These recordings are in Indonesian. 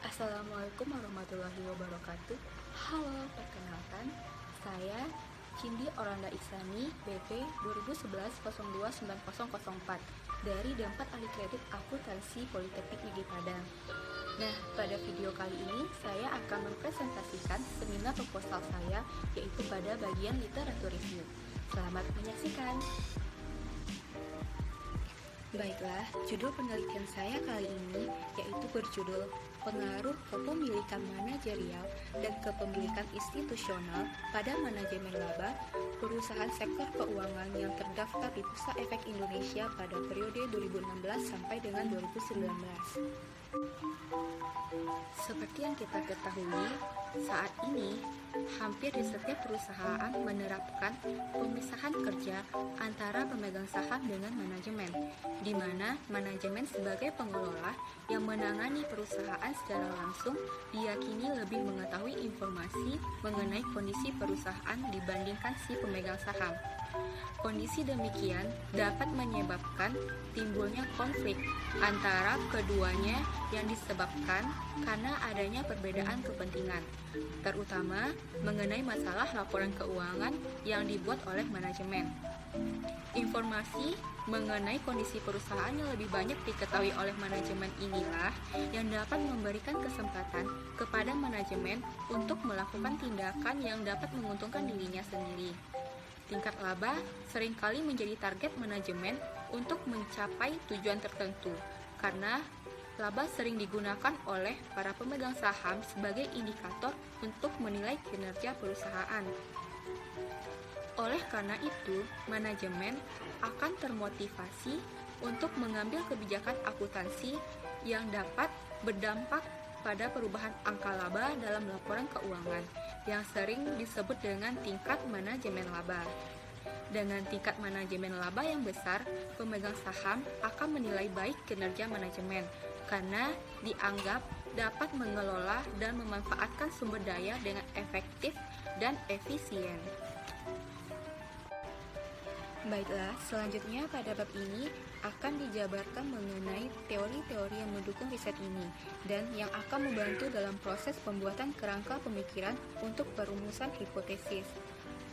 Assalamualaikum warahmatullahi wabarakatuh. Halo, perkenalkan, saya Cindy Oranda Iksani, BP 2011-02-9004 dari Dampak Ahli Kredit Akuntansi Politeknik Negeri Padang. Nah, pada video kali ini saya akan mempresentasikan seminar proposal saya, yaitu pada bagian literatur review. Selamat menyaksikan. Baiklah, judul penelitian saya kali ini yaitu berjudul Pengaruh Kepemilikan Manajerial dan Kepemilikan Institusional pada Manajemen Laba Perusahaan Sektor Keuangan yang terdaftar di Bursa Efek Indonesia pada periode 2016 sampai dengan 2019. Seperti yang kita ketahui, saat ini hampir di setiap perusahaan menerapkan pemisahan kerja antara pemegang saham dengan manajemen, di mana manajemen sebagai pengelola yang menangani perusahaan secara langsung diyakini lebih mengetahui informasi mengenai kondisi perusahaan dibandingkan si pemegang saham. Kondisi demikian dapat menyebabkan timbulnya konflik antara keduanya yang disebabkan karena adanya perbedaan kepentingan, terutama mengenai masalah laporan keuangan yang dibuat oleh manajemen. Informasi mengenai kondisi perusahaan yang lebih banyak diketahui oleh manajemen inilah yang dapat memberikan kesempatan kepada manajemen untuk melakukan tindakan yang dapat menguntungkan dirinya sendiri. Tingkat laba seringkali menjadi target manajemen untuk mencapai tujuan tertentu, karena laba sering digunakan oleh para pemegang saham sebagai indikator untuk menilai kinerja perusahaan. Oleh karena itu, manajemen akan termotivasi untuk mengambil kebijakan akuntansi yang dapat berdampak pada perubahan angka laba dalam laporan keuangan yang sering disebut dengan tingkat manajemen laba. Dengan tingkat manajemen laba yang besar, pemegang saham akan menilai baik kinerja manajemen karena dianggap dapat mengelola dan memanfaatkan sumber daya dengan efektif dan efisien. Baiklah, selanjutnya pada bab ini akan dijabarkan mengenai teori-teori yang mendukung riset ini dan yang akan membantu dalam proses pembuatan kerangka pemikiran untuk perumusan hipotesis.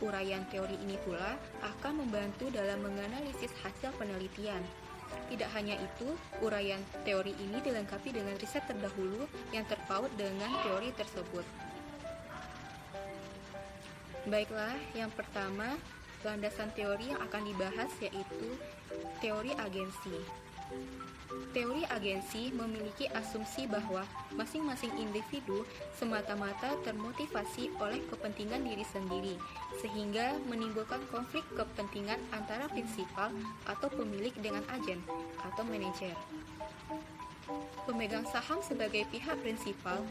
Uraian teori ini pula akan membantu dalam menganalisis hasil penelitian. Tidak hanya itu, uraian teori ini dilengkapi dengan riset terdahulu yang terpaut dengan teori tersebut. Baiklah, yang pertama, landasan teori yang akan dibahas yaitu teori agensi. Teori agensi memiliki asumsi bahwa masing-masing individu semata-mata termotivasi oleh kepentingan diri sendiri, sehingga menimbulkan konflik kepentingan antara prinsipal atau pemilik dengan agen atau manajer. Pemegang saham sebagai pihak prinsipal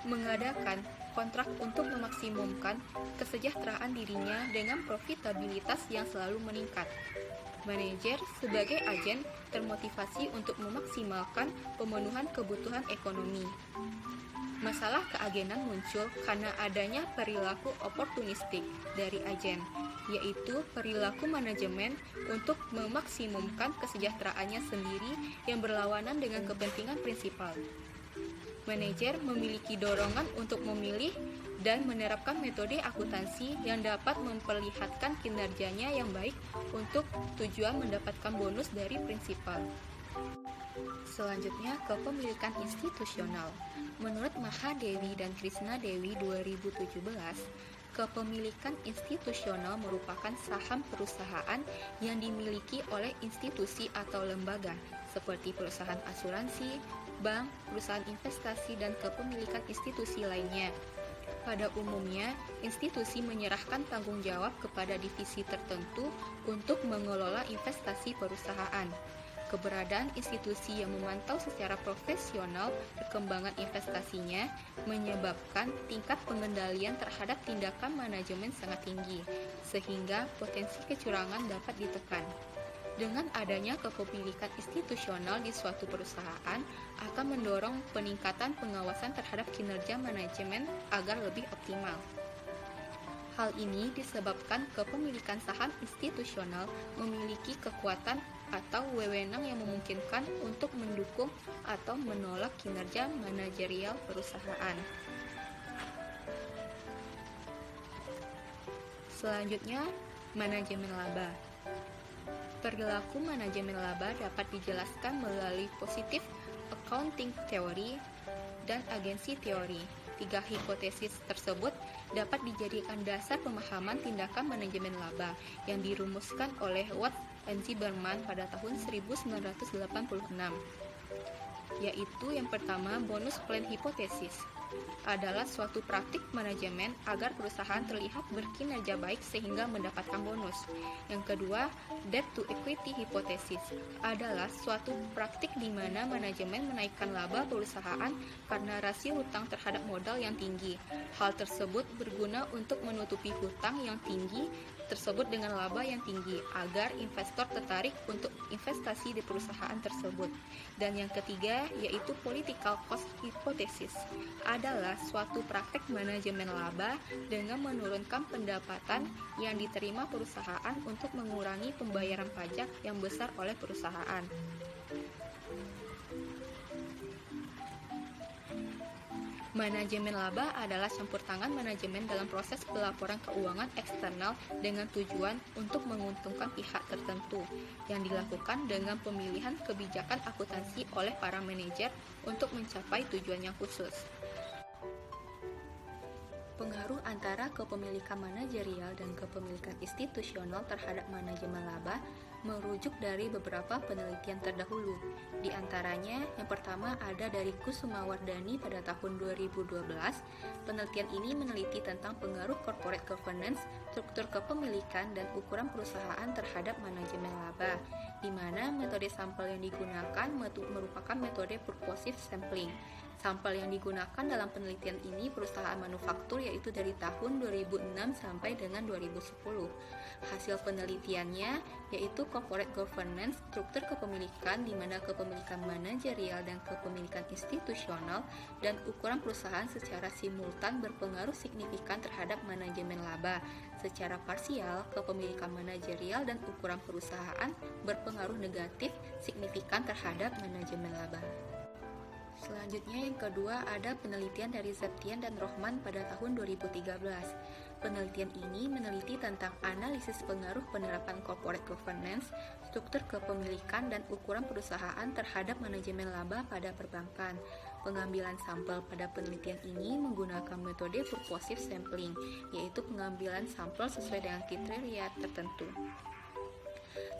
mengadakan kontrak untuk memaksimumkan kesejahteraan dirinya dengan profitabilitas yang selalu meningkat. Manajer sebagai agen termotivasi untuk memaksimalkan pemenuhan kebutuhan ekonomi. Masalah keagenan muncul karena adanya perilaku oportunistik dari agen, yaitu perilaku manajemen untuk memaksimumkan kesejahteraannya sendiri yang berlawanan dengan kepentingan prinsipal. Manajer memiliki dorongan untuk memilih dan menerapkan metode akuntansi yang dapat memperlihatkan kinerjanya yang baik untuk tujuan mendapatkan bonus dari prinsipal. Selanjutnya, kepemilikan institusional. Menurut Mahadewi dan Krishna Dewi 2017, kepemilikan institusional merupakan saham perusahaan yang dimiliki oleh institusi atau lembaga seperti perusahaan asuransi, bank, perusahaan investasi, dan kepemilikan institusi lainnya. Pada umumnya, institusi menyerahkan tanggung jawab kepada divisi tertentu untuk mengelola investasi perusahaan. Keberadaan institusi yang memantau secara profesional perkembangan investasinya menyebabkan tingkat pengendalian terhadap tindakan manajemen sangat tinggi, sehingga potensi kecurangan dapat ditekan. Dengan adanya kepemilikan institusional di suatu perusahaan akan mendorong peningkatan pengawasan terhadap kinerja manajemen agar lebih optimal. Hal ini disebabkan kepemilikan saham institusional memiliki kekuatan atau wewenang yang memungkinkan untuk mendukung atau menolak kinerja manajerial perusahaan. Selanjutnya, manajemen laba. Perilaku manajemen laba dapat dijelaskan melalui positif accounting teori dan agensi teori. Tiga hipotesis tersebut dapat dijadikan dasar pemahaman tindakan manajemen laba yang dirumuskan oleh Watts dan Zimmerman pada tahun 1986, yaitu yang pertama, bonus plan hipotesis adalah suatu praktik manajemen agar perusahaan terlihat berkinerja baik sehingga mendapatkan bonus. Yang kedua, debt to equity hipotesis adalah suatu praktik di mana manajemen menaikkan laba perusahaan karena rasio hutang terhadap modal yang tinggi. Hal tersebut berguna untuk menutupi hutang yang tinggi tersebut dengan laba yang tinggi agar investor tertarik untuk investasi di perusahaan tersebut. Dan yang ketiga, yaitu political cost hypothesis, adalah suatu praktek manajemen laba dengan menurunkan pendapatan yang diterima perusahaan untuk mengurangi pembayaran pajak yang besar oleh perusahaan. Manajemen laba adalah campur tangan manajemen dalam proses pelaporan keuangan eksternal dengan tujuan untuk menguntungkan pihak tertentu yang dilakukan dengan pemilihan kebijakan akuntansi oleh para manajer untuk mencapai tujuan yang khusus. Pengaruh antara kepemilikan manajerial dan kepemilikan institusional terhadap manajemen laba merujuk dari beberapa penelitian terdahulu. Di antaranya, yang pertama ada dari Kusumawardhani pada tahun 2012. Penelitian ini meneliti tentang pengaruh corporate governance, struktur kepemilikan, dan ukuran perusahaan terhadap manajemen laba, di mana metode sampel yang digunakan merupakan metode purposive sampling. Sampel yang digunakan dalam penelitian ini perusahaan manufaktur yaitu dari tahun 2006 sampai dengan 2010. Hasil penelitiannya yaitu corporate governance, struktur kepemilikan di mana kepemilikan manajerial dan kepemilikan institusional dan ukuran perusahaan secara simultan berpengaruh signifikan terhadap manajemen laba. Secara parsial, kepemilikan manajerial dan ukuran perusahaan berpengaruh negatif signifikan terhadap manajemen laba. Selanjutnya yang kedua ada penelitian dari Septian dan Rohman pada tahun 2013. Penelitian ini meneliti tentang analisis pengaruh penerapan corporate governance, struktur kepemilikan, dan ukuran perusahaan terhadap manajemen laba pada perbankan. Pengambilan sampel pada penelitian ini menggunakan metode purposive sampling, yaitu pengambilan sampel sesuai dengan kriteria tertentu.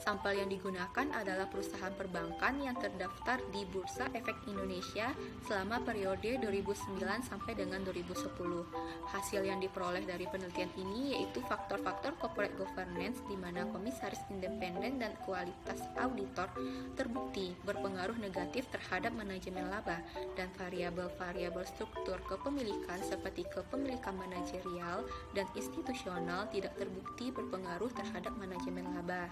Sampel yang digunakan adalah perusahaan perbankan yang terdaftar di Bursa Efek Indonesia selama periode 2009 sampai dengan 2010. Hasil yang diperoleh dari penelitian ini yaitu faktor-faktor corporate governance di mana komisaris independen dan kualitas auditor terbukti berpengaruh negatif terhadap manajemen laba, dan variabel-variabel struktur kepemilikan seperti kepemilikan manajerial dan institusional tidak terbukti berpengaruh terhadap manajemen laba.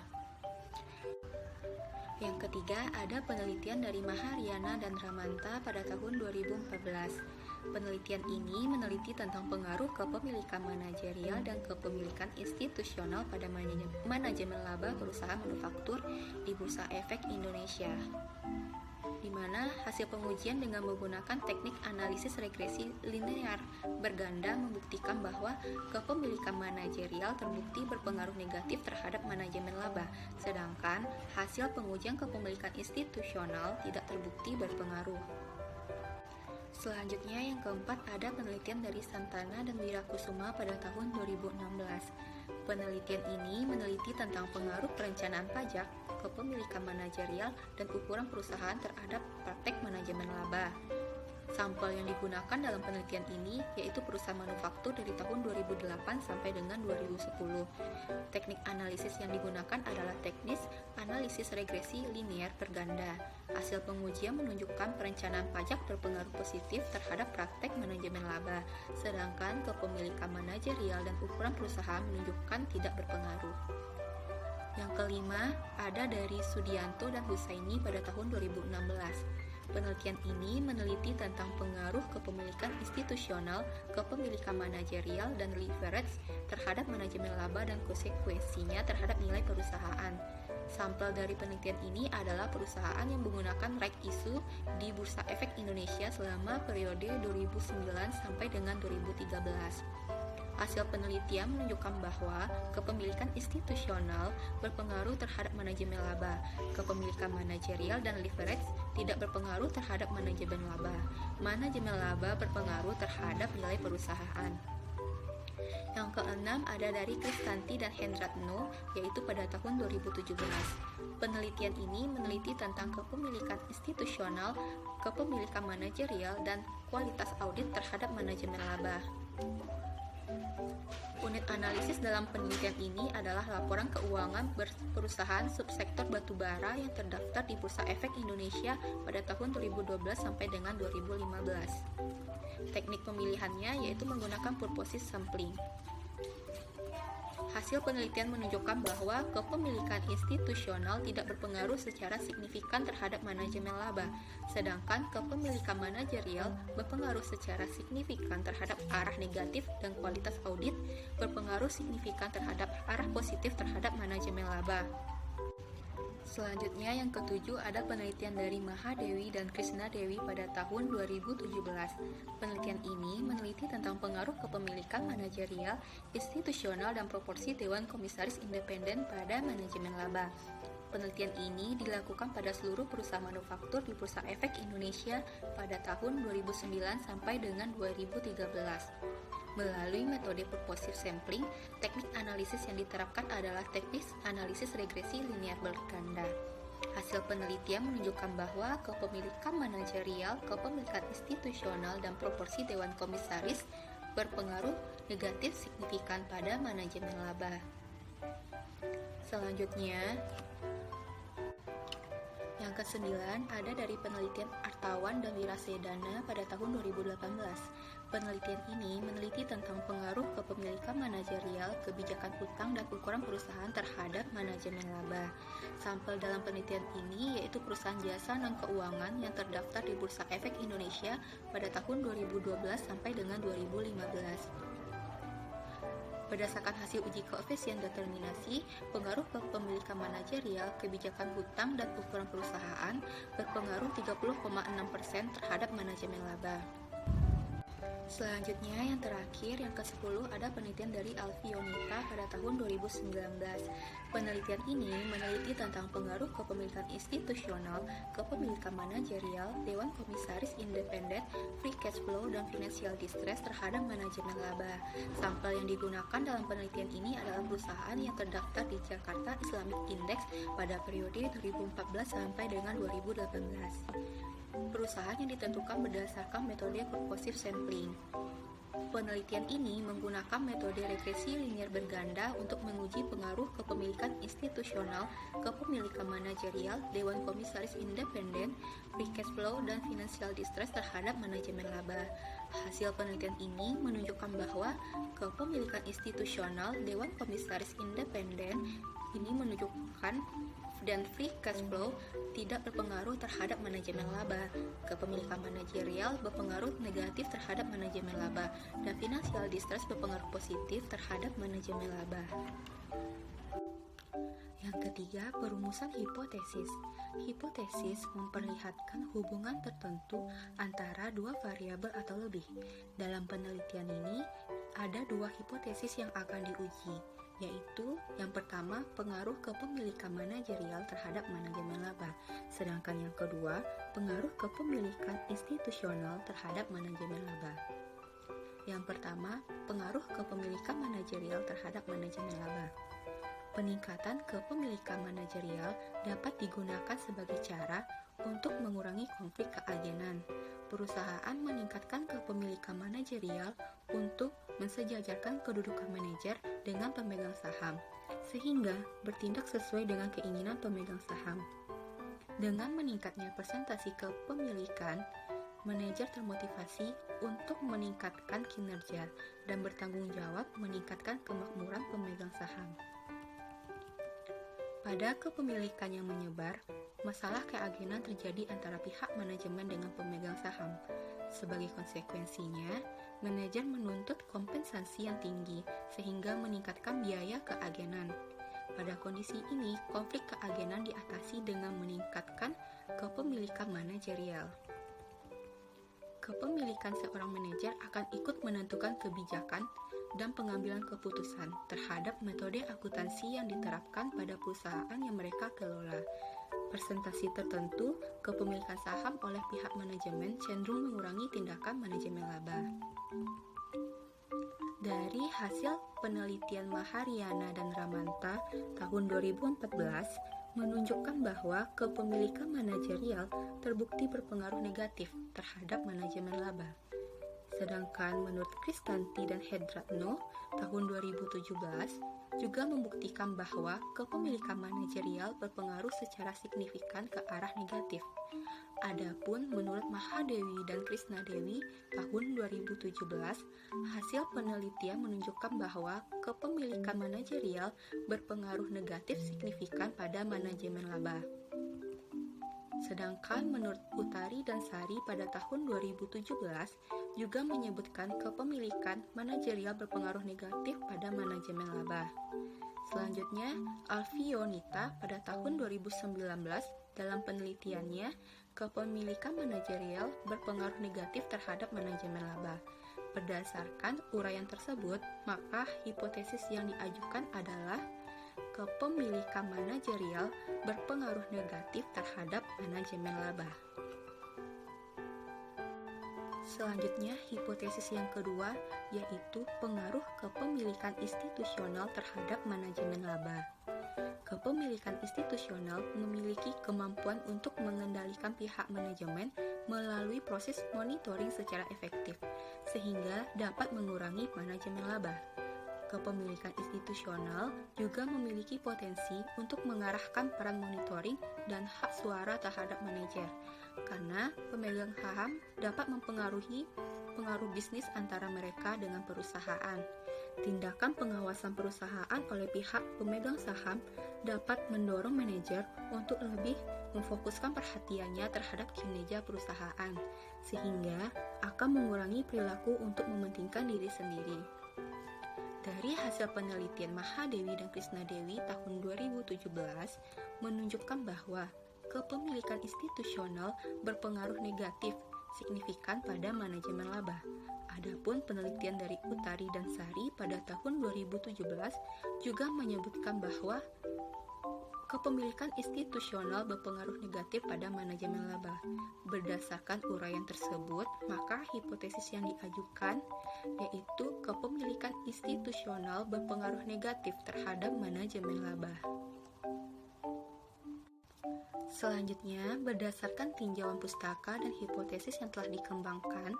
Yang ketiga, ada penelitian dari Maharyana dan Ramanta pada tahun 2014. Penelitian ini meneliti tentang pengaruh kepemilikan manajerial dan kepemilikan institusional pada manajemen laba perusahaan manufaktur di Bursa Efek Indonesia, di mana hasil pengujian dengan menggunakan teknik analisis regresi linear berganda membuktikan bahwa kepemilikan manajerial terbukti berpengaruh negatif terhadap manajemen laba, sedangkan hasil pengujian kepemilikan institusional tidak terbukti berpengaruh. Selanjutnya yang keempat ada penelitian dari Santana dan Wirakusuma pada tahun 2016. Penelitian ini meneliti tentang pengaruh perencanaan pajak, kepemilikan manajerial, dan ukuran perusahaan terhadap praktek manajemen laba. Sampel yang digunakan dalam penelitian ini yaitu perusahaan manufaktur dari tahun 2008 sampai dengan 2010. Teknik analisis yang digunakan adalah teknis analisis regresi linear berganda. Hasil pengujian menunjukkan perencanaan pajak berpengaruh positif terhadap praktek manajemen laba, sedangkan kepemilikan manajerial dan ukuran perusahaan menunjukkan tidak berpengaruh. Yang kelima, ada dari Sudianto dan Husaini pada tahun 2016. Penelitian ini meneliti tentang pengaruh kepemilikan institusional, kepemilikan manajerial, dan leverage terhadap manajemen laba dan konsekuensinya terhadap nilai perusahaan. Sampel dari penelitian ini adalah perusahaan yang menggunakan right issue di Bursa Efek Indonesia selama periode 2009 sampai dengan 2013. Hasil penelitian menunjukkan bahwa kepemilikan institusional berpengaruh terhadap manajemen laba, kepemilikan manajerial dan leverage tidak berpengaruh terhadap manajemen laba. Manajemen laba berpengaruh terhadap nilai perusahaan. Yang keenam ada dari Kristanti dan Hendratno, yaitu pada tahun 2017. Penelitian ini meneliti tentang kepemilikan institusional, kepemilikan manajerial, dan kualitas audit terhadap manajemen laba. Unit analisis dalam penelitian ini adalah laporan keuangan perusahaan subsektor batubara yang terdaftar di Bursa Efek Indonesia pada tahun 2012 sampai dengan 2015. Teknik pemilihannya yaitu menggunakan purposive sampling. Hasil penelitian menunjukkan bahwa kepemilikan institusional tidak berpengaruh secara signifikan terhadap manajemen laba, sedangkan kepemilikan manajerial berpengaruh secara signifikan terhadap arah negatif dan kualitas audit berpengaruh signifikan terhadap arah positif terhadap manajemen laba. Selanjutnya yang ketujuh ada penelitian dari Mahadewi dan Krishna Dewi pada tahun 2017. Penelitian ini meneliti tentang pengaruh kepemilikan manajerial, institusional, dan proporsi Dewan Komisaris Independen pada manajemen laba. Penelitian ini dilakukan pada seluruh perusahaan manufaktur di Bursa Efek Indonesia pada tahun 2009 sampai dengan 2013. Melalui metode purposive sampling, teknik analisis yang diterapkan adalah teknik analisis regresi linear berganda. Hasil penelitian menunjukkan bahwa kepemilikan manajerial, kepemilikan institusional, dan proporsi dewan komisaris berpengaruh negatif signifikan pada manajemen laba. Selanjutnya, yang kesembilan ada dari penelitian Artawan dan Wirasedana pada tahun 2018. Penelitian ini meneliti tentang pengaruh kepemilikan manajerial, kebijakan hutang, dan ukuran perusahaan terhadap manajemen laba. Sampel dalam penelitian ini yaitu perusahaan jasa non-keuangan yang terdaftar di Bursa Efek Indonesia pada tahun 2012 sampai dengan 2015. Berdasarkan hasil uji koefisien determinasi, pengaruh kepemilikan manajerial, kebijakan hutang, dan ukuran perusahaan berpengaruh 30,6% terhadap manajemen laba. Selanjutnya yang terakhir, yang ke-10 ada penelitian dari Alfionita pada tahun 2019. Penelitian ini meneliti tentang pengaruh kepemilikan institusional, kepemilikan manajerial, dewan komisaris independen, free cash flow, dan financial distress terhadap manajemen laba. Sampel yang digunakan dalam penelitian ini adalah perusahaan yang terdaftar di Jakarta Islamic Index pada periode 2014 sampai dengan 2018. Perusahaan yang ditentukan berdasarkan metode purposive sampling. Penelitian ini menggunakan metode regresi linear berganda untuk menguji pengaruh kepemilikan institusional, kepemilikan manajerial, dewan komisaris independen, free cash flow, dan financial distress terhadap manajemen laba. Hasil penelitian ini menunjukkan bahwa kepemilikan institusional, dewan komisaris independen ini menunjukkan dan free cash flow tidak berpengaruh terhadap manajemen laba. Kepemilikan manajerial berpengaruh negatif terhadap manajemen laba, dan financial distress berpengaruh positif terhadap manajemen laba. Yang ketiga, perumusan hipotesis. Hipotesis memperlihatkan hubungan tertentu antara dua variabel atau lebih. Dalam penelitian ini, ada dua hipotesis yang akan diuji, yaitu yang pertama, pengaruh kepemilikan manajerial terhadap manajemen laba, sedangkan yang kedua, pengaruh kepemilikan institusional terhadap manajemen laba. Yang pertama, pengaruh kepemilikan manajerial terhadap manajemen laba. Peningkatan kepemilikan manajerial dapat digunakan sebagai cara untuk mengurangi konflik keagenan. Perusahaan meningkatkan kepemilikan manajerial untuk mensejajarkan kedudukan manajer dengan pemegang saham, sehingga bertindak sesuai dengan keinginan pemegang saham. Dengan meningkatnya persentase kepemilikan, manajer termotivasi untuk meningkatkan kinerja dan bertanggung jawab meningkatkan kemakmuran pemegang saham. Pada kepemilikan yang menyebar, masalah keagenan terjadi antara pihak manajemen dengan pemegang saham. Sebagai konsekuensinya, manajer menuntut kompensasi yang tinggi sehingga meningkatkan biaya keagenan. Pada kondisi ini, konflik keagenan diatasi dengan meningkatkan kepemilikan manajerial. Kepemilikan seorang manajer akan ikut menentukan kebijakan dan pengambilan keputusan terhadap metode akuntansi yang diterapkan pada perusahaan yang mereka kelola. Persentase tertentu kepemilikan saham oleh pihak manajemen cenderung mengurangi tindakan manajemen laba. Dari hasil penelitian Mahariana dan Ramanta tahun 2014 menunjukkan bahwa kepemilikan manajerial terbukti berpengaruh negatif terhadap manajemen laba. Sedangkan menurut Kristanti dan Hedratno tahun 2017 juga membuktikan bahwa kepemilikan manajerial berpengaruh secara signifikan ke arah negatif. Adapun menurut Mahadewi dan Krisnadewi tahun 2017, hasil penelitian menunjukkan bahwa kepemilikan manajerial berpengaruh negatif signifikan pada manajemen laba. Sedangkan menurut Utari dan Sari pada tahun 2017 juga menyebutkan kepemilikan manajerial berpengaruh negatif pada manajemen laba. Selanjutnya, Alfionita pada tahun 2019 dalam penelitiannya, kepemilikan manajerial berpengaruh negatif terhadap manajemen laba. Berdasarkan uraian tersebut, maka hipotesis yang diajukan adalah kepemilikan manajerial berpengaruh negatif terhadap manajemen laba. Selanjutnya, hipotesis yang kedua yaitu pengaruh kepemilikan institusional terhadap manajemen laba. Kepemilikan institusional memiliki kemampuan untuk mengendalikan pihak manajemen melalui proses monitoring secara efektif, sehingga dapat mengurangi manajemen laba. Kepemilikan institusional juga memiliki potensi untuk mengarahkan peran monitoring dan hak suara terhadap manajer, karena pemegang saham dapat mempengaruhi pengaruh bisnis antara mereka dengan perusahaan. Tindakan pengawasan perusahaan oleh pihak pemegang saham dapat mendorong manajer untuk lebih memfokuskan perhatiannya terhadap kinerja perusahaan, sehingga akan mengurangi perilaku untuk mementingkan diri sendiri. Dari hasil penelitian Mahadewi dan Krisnadewi tahun 2017 menunjukkan bahwa kepemilikan institusional berpengaruh negatif signifikan pada manajemen laba. Adapun penelitian dari Utari dan Sari pada tahun 2017 juga menyebutkan bahwa kepemilikan institusional berpengaruh negatif pada manajemen laba. Berdasarkan uraian tersebut, maka hipotesis yang diajukan yaitu kepemilikan institusional berpengaruh negatif terhadap manajemen laba. Selanjutnya, berdasarkan tinjauan pustaka dan hipotesis yang telah dikembangkan,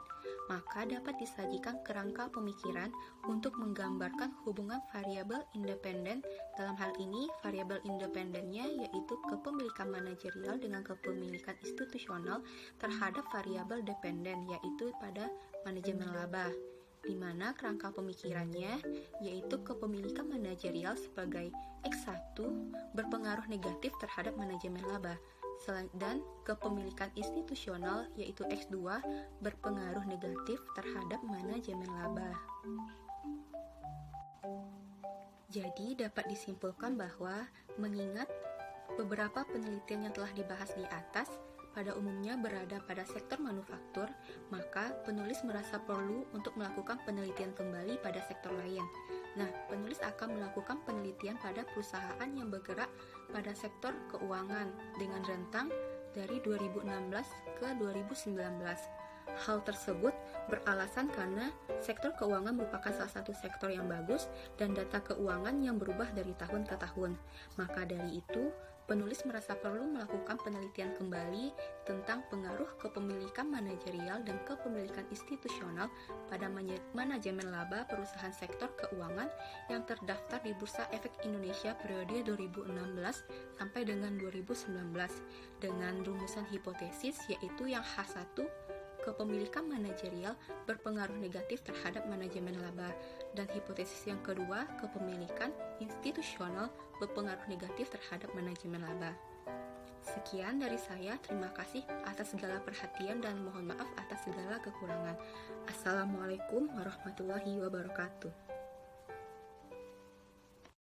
maka dapat disajikan kerangka pemikiran untuk menggambarkan hubungan variabel independen. Dalam hal ini, variabel independennya yaitu kepemilikan manajerial dengan kepemilikan institusional terhadap variabel dependen, yaitu pada manajemen laba, di mana kerangka pemikirannya yaitu kepemilikan manajerial sebagai X1 berpengaruh negatif terhadap manajemen laba, dan kepemilikan institusional yaitu X2 berpengaruh negatif terhadap manajemen laba. Jadi dapat disimpulkan bahwa mengingat beberapa penelitian yang telah dibahas di atas pada umumnya berada pada sektor manufaktur, maka penulis merasa perlu untuk melakukan penelitian kembali pada sektor lain. Nah, penulis akan melakukan penelitian pada perusahaan yang bergerak pada sektor keuangan dengan rentang dari 2016 ke 2019. Hal tersebut beralasan karena sektor keuangan merupakan salah satu sektor yang bagus dan data keuangan yang berubah dari tahun ke tahun. Maka dari itu, penulis merasa perlu melakukan penelitian kembali tentang pengaruh kepemilikan manajerial dan kepemilikan institusional pada manajemen laba perusahaan sektor keuangan yang terdaftar di Bursa Efek Indonesia periode 2016 sampai dengan 2019 dengan rumusan hipotesis yaitu yang H1, kepemilikan manajerial berpengaruh negatif terhadap manajemen laba, dan hipotesis yang kedua, kepemilikan institusional berpengaruh negatif terhadap manajemen laba. Sekian dari saya, terima kasih atas segala perhatian dan mohon maaf atas segala kekurangan. Assalamualaikum warahmatullahi wabarakatuh.